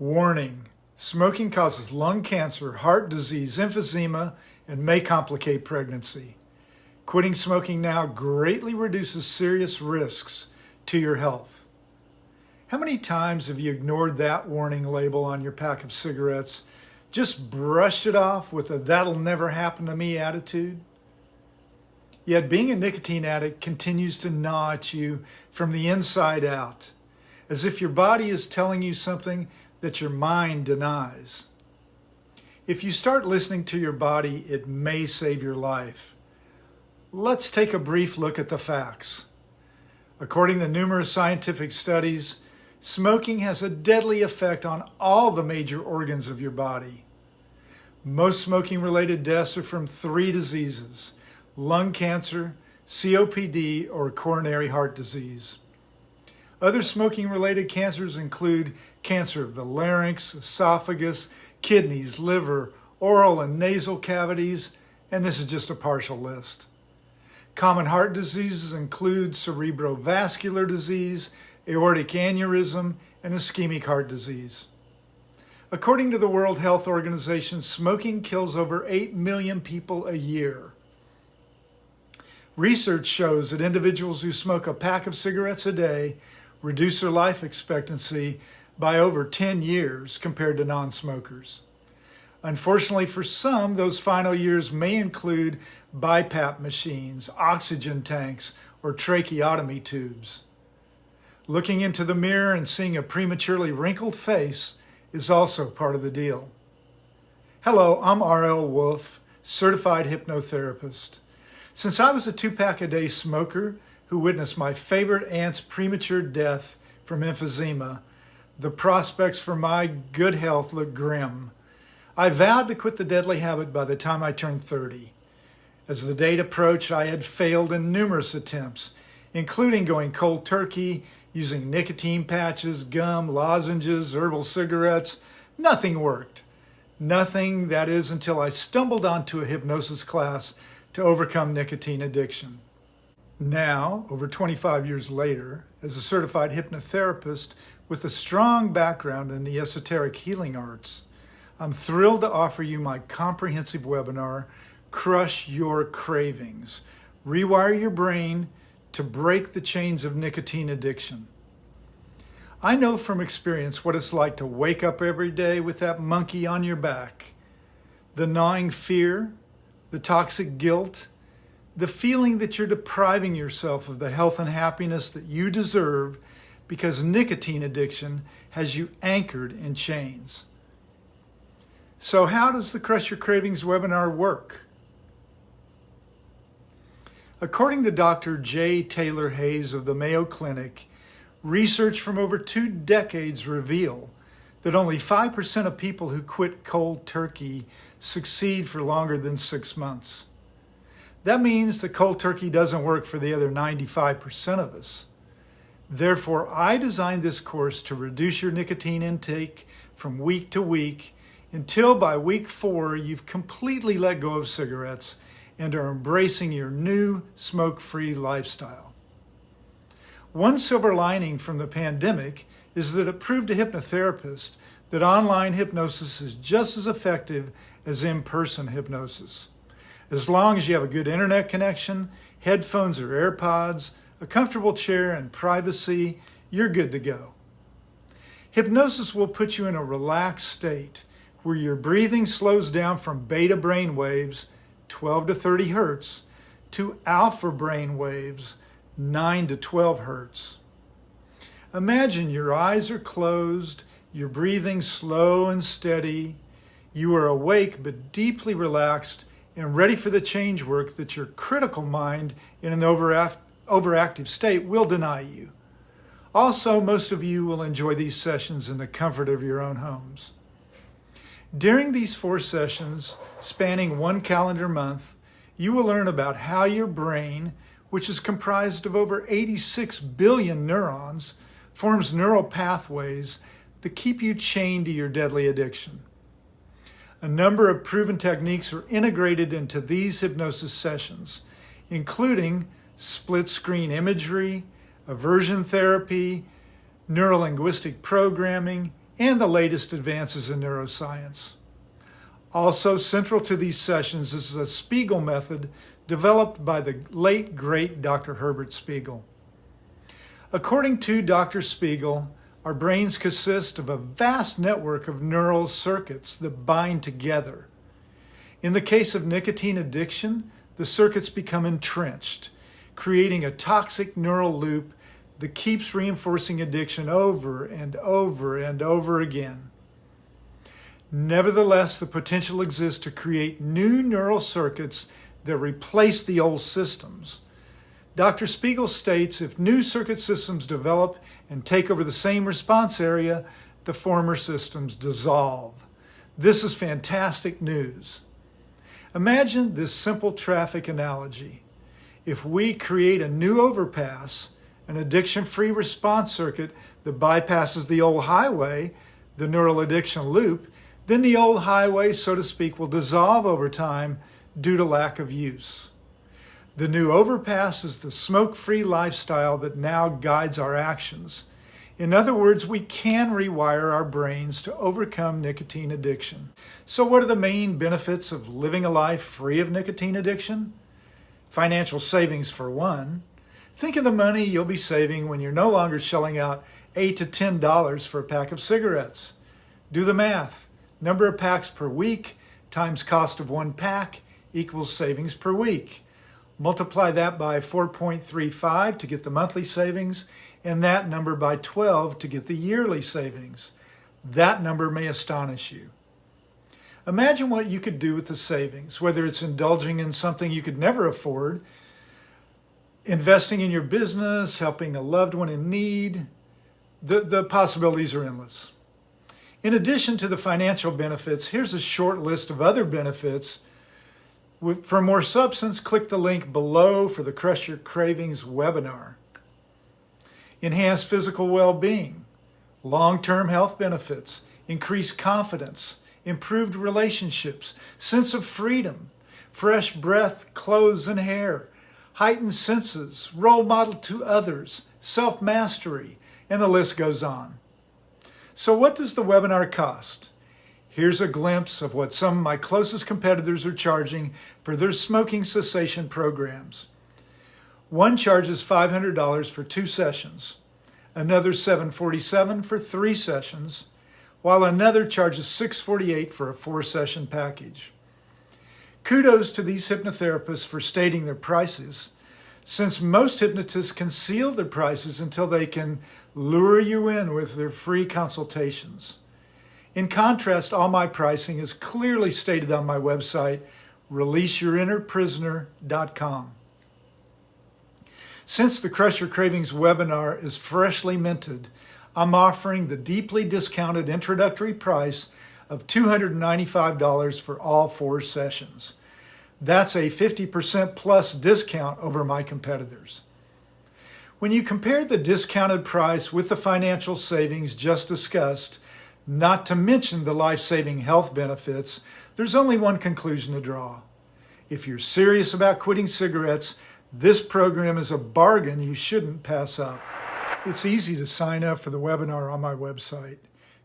Warning: smoking causes lung cancer, heart disease, emphysema, and may complicate pregnancy. Quitting smoking now greatly reduces serious risks to your health. How many times have you ignored that warning label on your pack of cigarettes, just brushed it off with a "that'll never happen to me" attitude? Yet being a nicotine addict continues to gnaw at you from the inside out, as if your body is telling you something that your mind denies. If you start listening to your body, it may save your life. Let's take a brief look at the facts. According to numerous scientific studies, smoking has a deadly effect on all the major organs of your body. Most smoking-related deaths are from 3 diseases: lung cancer, COPD, or coronary heart disease. Other smoking-related cancers include cancer of the larynx, esophagus, kidneys, liver, oral and nasal cavities, and this is just a partial list. Common heart diseases include cerebrovascular disease, aortic aneurysm, and ischemic heart disease. According to the World Health Organization, smoking kills over 8 million people a year. Research shows that individuals who smoke a pack of cigarettes a day reduce their life expectancy by over 10 years compared to non-smokers. Unfortunately for some, those final years may include BiPAP machines, oxygen tanks, or tracheotomy tubes. Looking into the mirror and seeing a prematurely wrinkled face is also part of the deal. Hello, I'm R.L. Wolf, certified hypnotherapist. Since I was a 2-pack-a-day smoker who witnessed my favorite aunt's premature death from emphysema, the prospects for my good health look grim. I vowed to quit the deadly habit by the time I turned 30. As the date approached, I had failed in numerous attempts, including going cold turkey, using nicotine patches, gum, lozenges, herbal cigarettes. Nothing worked. Nothing, that is, until I stumbled onto a hypnosis class to overcome nicotine addiction. Now, over 25 years later, as a certified hypnotherapist with a strong background in the esoteric healing arts, I'm thrilled to offer you my comprehensive webinar, Crush Your Cravings, Rewire Your Brain to Break the Chains of Nicotine Addiction. I know from experience what it's like to wake up every day with that monkey on your back, the gnawing fear, the toxic guilt, the feeling that you're depriving yourself of the health and happiness that you deserve because nicotine addiction has you anchored in chains. So how does the Crush Your Cravings webinar work? According to Dr. J. Taylor Hayes of the Mayo Clinic, research from over 2 decades reveal that only 5% of people who quit cold turkey succeed for longer than 6 months. That means that cold turkey doesn't work for the other 95% of us. Therefore, I designed this course to reduce your nicotine intake from week to week until by week 4, you've completely let go of cigarettes and are embracing your new smoke-free lifestyle. One silver lining from the pandemic is that it proved to hypnotherapists that online hypnosis is just as effective as in-person hypnosis. As long as you have a good internet connection, headphones or AirPods, a comfortable chair, and privacy, you're good to go. Hypnosis will put you in a relaxed state where your breathing slows down from beta brain waves, 12 to 30 hertz, to alpha brain waves, 9 to 12 hertz. Imagine your eyes are closed, you're breathing slow and steady, you are awake but deeply relaxed and ready for the change work that your critical mind in an overactive state will deny you. Also, most of you will enjoy these sessions in the comfort of your own homes. During these 4 sessions, spanning 1 calendar month, you will learn about how your brain, which is comprised of over 86 billion neurons, forms neural pathways that keep you chained to your deadly addiction. A number of proven techniques are integrated into these hypnosis sessions, including split-screen imagery, aversion therapy, neurolinguistic programming, and the latest advances in neuroscience. Also central to these sessions is a Spiegel method developed by the late, great Dr. Herbert Spiegel. According to Dr. Spiegel, our brains consist of a vast network of neural circuits that bind together. In the case of nicotine addiction, the circuits become entrenched, creating a toxic neural loop that keeps reinforcing addiction over and over and over again. Nevertheless, the potential exists to create new neural circuits that replace the old systems. Dr. Spiegel states if new circuit systems develop and take over the same response area, the former systems dissolve. This is fantastic news. Imagine this simple traffic analogy. If we create a new overpass, an addiction-free response circuit that bypasses the old highway, the neural addiction loop, then the old highway, so to speak, will dissolve over time due to lack of use. The new overpass is the smoke-free lifestyle that now guides our actions. In other words, we can rewire our brains to overcome nicotine addiction. So what are the main benefits of living a life free of nicotine addiction? Financial savings for one. Think of the money you'll be saving when you're no longer shelling out $8 to $10 for a pack of cigarettes. Do the math. Number of packs per week times cost of one pack equals savings per week. Multiply that by 4.35 to get the monthly savings, and that number by 12 to get the yearly savings. That number may astonish you. Imagine what you could do with the savings, whether it's indulging in something you could never afford, investing in your business, helping a loved one in need. The possibilities are endless. In addition to the financial benefits, here's a short list of other benefits. For more substance, click the link below for the Crush Your Cravings webinar. Enhanced physical well-being, long-term health benefits, increased confidence, improved relationships, sense of freedom, fresh breath, clothes, and hair, heightened senses, role model to others, self-mastery, and the list goes on. So what does the webinar cost? Here's a glimpse of what some of my closest competitors are charging for their smoking cessation programs. One charges $500 for 2 sessions, another $747 for 3 sessions, while another charges $648 for a 4-session package. Kudos to these hypnotherapists for stating their prices, since most hypnotists conceal their prices until they can lure you in with their free consultations. In contrast, all my pricing is clearly stated on my website, releaseyourinnerprisoner.com. Since the Crush Your Cravings webinar is freshly minted, I'm offering the deeply discounted introductory price of $295 for all 4 sessions. That's a 50% plus discount over my competitors. When you compare the discounted price with the financial savings just discussed, not to mention the life-saving health benefits, there's only one conclusion to draw. If you're serious about quitting cigarettes, this program is a bargain you shouldn't pass up. It's easy to sign up for the webinar on my website.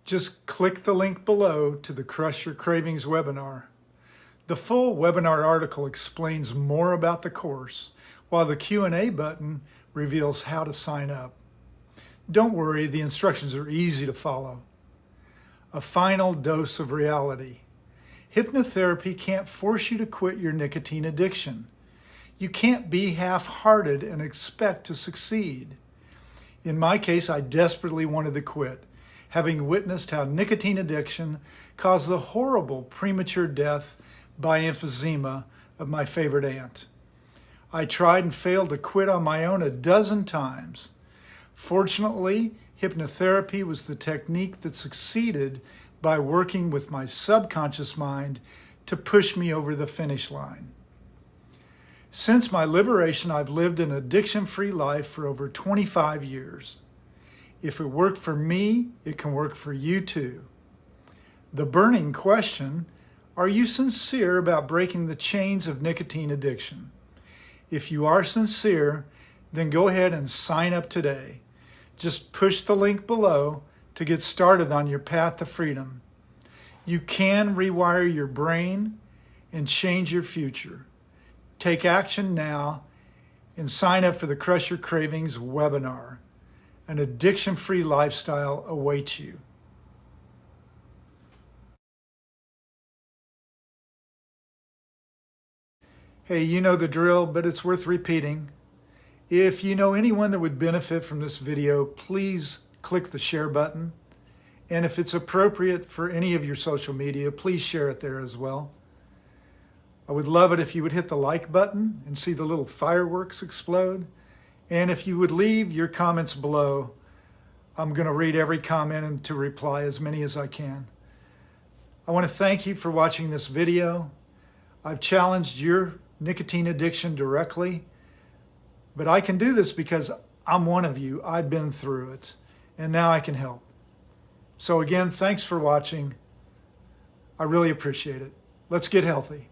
Just click the link below to the Crush Your Cravings webinar. The full webinar article explains more about the course, while the Q&A button reveals how to sign up. Don't worry, the instructions are easy to follow. A final dose of reality. Hypnotherapy can't force you to quit your nicotine addiction. You can't be half-hearted and expect to succeed. In my case, I desperately wanted to quit, having witnessed how nicotine addiction caused the horrible premature death by emphysema of my favorite aunt. I tried and failed to quit on my own a dozen times. Fortunately, hypnotherapy was the technique that succeeded by working with my subconscious mind to push me over the finish line. Since my liberation, I've lived an addiction-free life for over 25 years. If it worked for me, it can work for you too. The burning question: are you sincere about breaking the chains of nicotine addiction? If you are sincere, then go ahead and sign up today. Just push the link below to get started on your path to freedom. You can rewire your brain and change your future. Take action now and sign up for the Crush Your Cravings webinar. An addiction-free lifestyle awaits you. Hey, you know the drill, but it's worth repeating. If you know anyone that would benefit from this video, please click the share button. And if it's appropriate for any of your social media, please share it there as well. I would love it if you would hit the like button and see the little fireworks explode. And if you would leave your comments below, I'm going to read every comment and to reply as many as I can. I want to thank you for watching this video. I've challenged your nicotine addiction directly, but I can do this because I'm one of you. I've been through it, and now I can help. So again, thanks for watching. I really appreciate it. Let's get healthy.